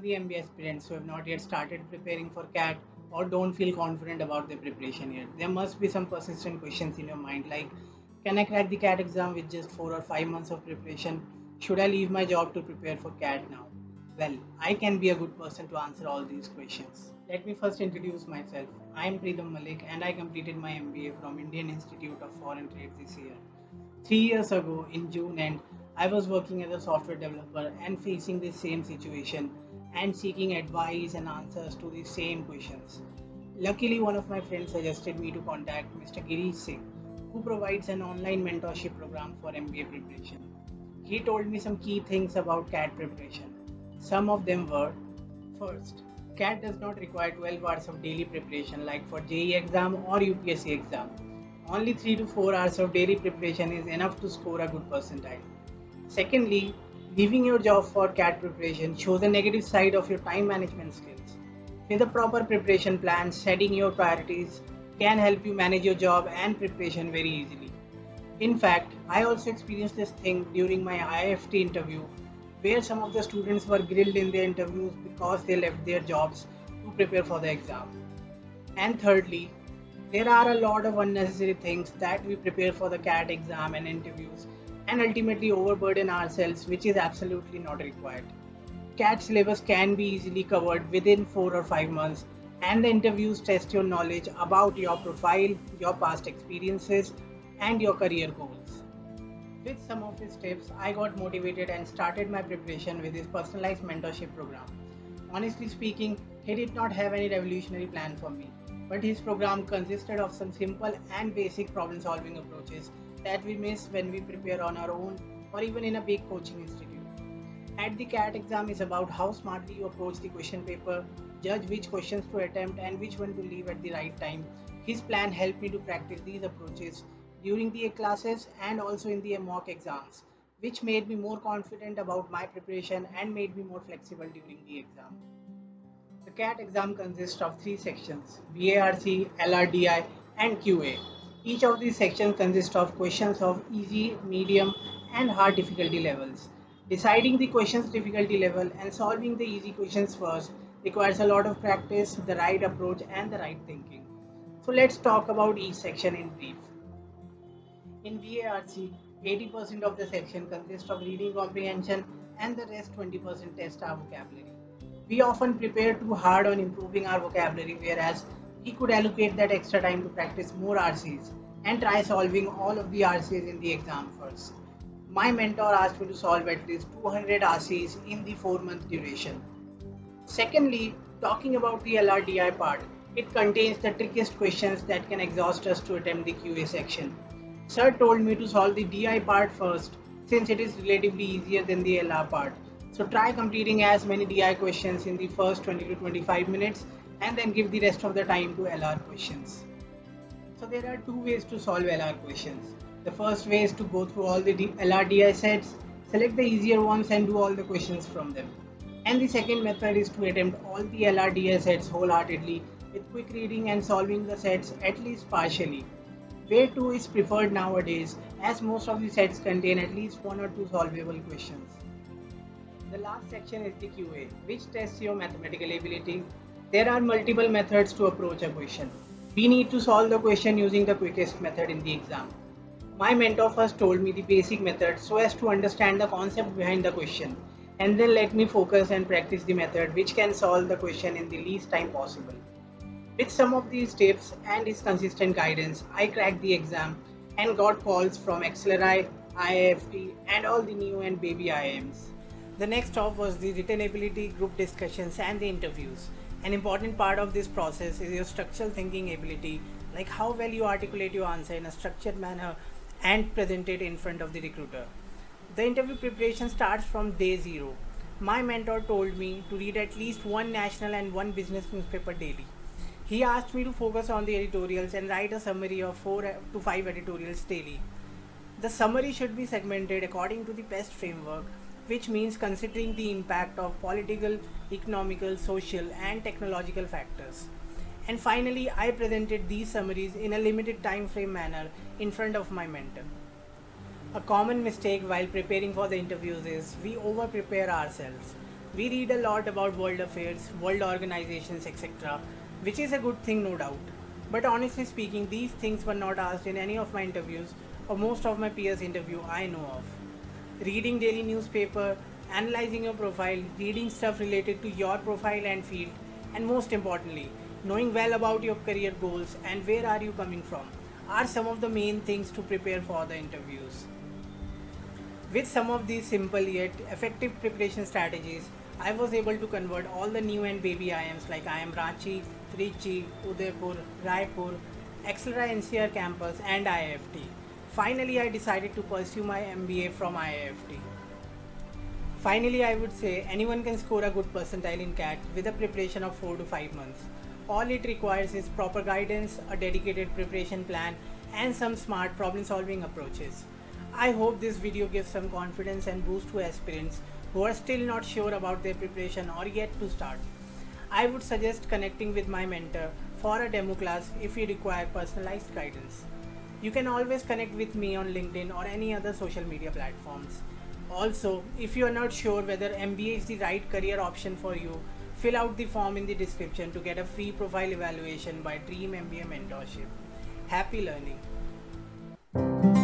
the MBA aspirants who have not yet started preparing for CAT or don't feel confident about their preparation yet. There must be some persistent questions in your mind like, can I crack the CAT exam with just 4 or 5 months of preparation? Should I leave my job to prepare for CAT now? Well, I can be a good person to answer all these questions. Let me first introduce myself. I am Pritam and I completed my MBA from Indian Institute of Foreign Trade this year. 3 years ago, in June end, I was working as a software developer and facing the same situation and seeking advice and answers to the same questions. Luckily, one of my friends suggested me to contact Mr. Girish Singh, who provides an online mentorship program for MBA preparation. He told me some key things about CAT preparation. Some of them were: first, CAT does not require 12 hours of daily preparation like for JEE exam or UPSC exam. Only 3 to 4 hours of daily preparation is enough to score a good percentile. Secondly, leaving your job for CAT preparation shows a negative side of your time management skills. With a proper preparation plan, setting your priorities can help you manage your job and preparation very easily. In fact, I also experienced this thing during my IIFT interview, where some of the students were grilled in their interviews because they left their jobs to prepare for the exam. And thirdly, there are a lot of unnecessary things that we prepare for the CAT exam and interviews and ultimately overburden ourselves, which is absolutely not required. CAT syllabus can be easily covered within 4 or 5 months, and the interviews test your knowledge about your profile, your past experiences, and your career goals. With some of his tips, I got motivated and started my preparation with his personalized mentorship program. Honestly speaking, he did not have any revolutionary plan for me, but his program consisted of some simple and basic problem solving approaches that we miss when we prepare on our own or even in a big coaching institute. At the CAT exam is about how smartly you approach the question paper, judge which questions to attempt and which one to leave at the right time. His plan helped me to practice these approaches during the classes and also in the mock exams, which made me more confident about my preparation and made me more flexible during the exam. The CAT exam consists of 3 sections: VARC, LRDI, and QA. Each of these sections consists of questions of easy, medium, and hard difficulty levels. Deciding the question's difficulty level and solving the easy questions first requires a lot of practice, the right approach, and the right thinking. So let's talk about each section in brief. In VARC, 80% of the section consists of reading comprehension and the rest 20% test our vocabulary. We often prepare too hard on improving our vocabulary, whereas we could allocate that extra time to practice more RCs and try solving all of the RCs in the exam first. My mentor asked me to solve at least 200 RCs in the 4-month duration. Secondly, talking about the LRDI part, it contains the trickiest questions that can exhaust us to attempt the QA section. Sir told me to solve the DI part first since it is relatively easier than the LR part. So try completing as many DI questions in the first 20 to 25 minutes and then give the rest of the time to LR questions. So there are 2 ways to solve LR questions. The first way is to go through all the LRDI sets, select the easier ones and do all the questions from them. And the second method is to attempt all the LRDI sets wholeheartedly with quick reading and solving the sets at least partially. Way 2 is preferred nowadays as most of the sets contain at least 1 or 2 solvable questions. The last section is the QA, which tests your mathematical ability. There are multiple methods to approach a question. We need to solve the question using the quickest method in the exam. My mentor first told me the basic method so as to understand the concept behind the question, and then let me focus and practice the method which can solve the question in the least time possible. With some of these tips and his consistent guidance, I cracked the exam and got calls from XLRI, IIFT, and all the new and baby IIMs. The next stop was the written ability, group discussions, and the interviews. An important part of this process is your structural thinking ability, like how well you articulate your answer in a structured manner and present it in front of the recruiter. The interview preparation starts from day 0. My mentor told me to read at least 1 national and 1 business newspaper daily. He asked me to focus on the editorials and write a summary of 4 to 5 editorials daily. The summary should be segmented according to the PEST framework, which means considering the impact of political, economical, social, and technological factors. And finally, I presented these summaries in a limited time frame manner in front of my mentor. A common mistake while preparing for the interviews is we over prepare ourselves. We read a lot about world affairs, world organizations, etc., which is a good thing, no doubt. But honestly speaking, these things were not asked in any of my interviews or most of my peers' interview I know of. Reading daily newspaper, analyzing your profile, reading stuff related to your profile and field, and most importantly, knowing well about your career goals and where are you coming from are some of the main things to prepare for the interviews. With some of these simple yet effective preparation strategies, I was able to convert all the new and baby IIMs like IIM Ranchi, Trichy, Udaipur, Raipur, Accelera NCR campus and IIFT. Finally, I decided to pursue my MBA from IIFT. Finally, I would say anyone can score a good percentile in CAT with a preparation of 4 to 5 months. All it requires is proper guidance, a dedicated preparation plan, and some smart problem solving approaches. I hope this video gives some confidence and boost to aspirants who are still not sure about their preparation or yet to start. I would suggest connecting with my mentor for a demo class if you require personalized guidance. You can always connect with me on LinkedIn or any other social media platforms. Also, if you are not sure whether MBA is the right career option for you, fill out the form in the description to get a free profile evaluation by Dream MBA Mentorship. Happy learning!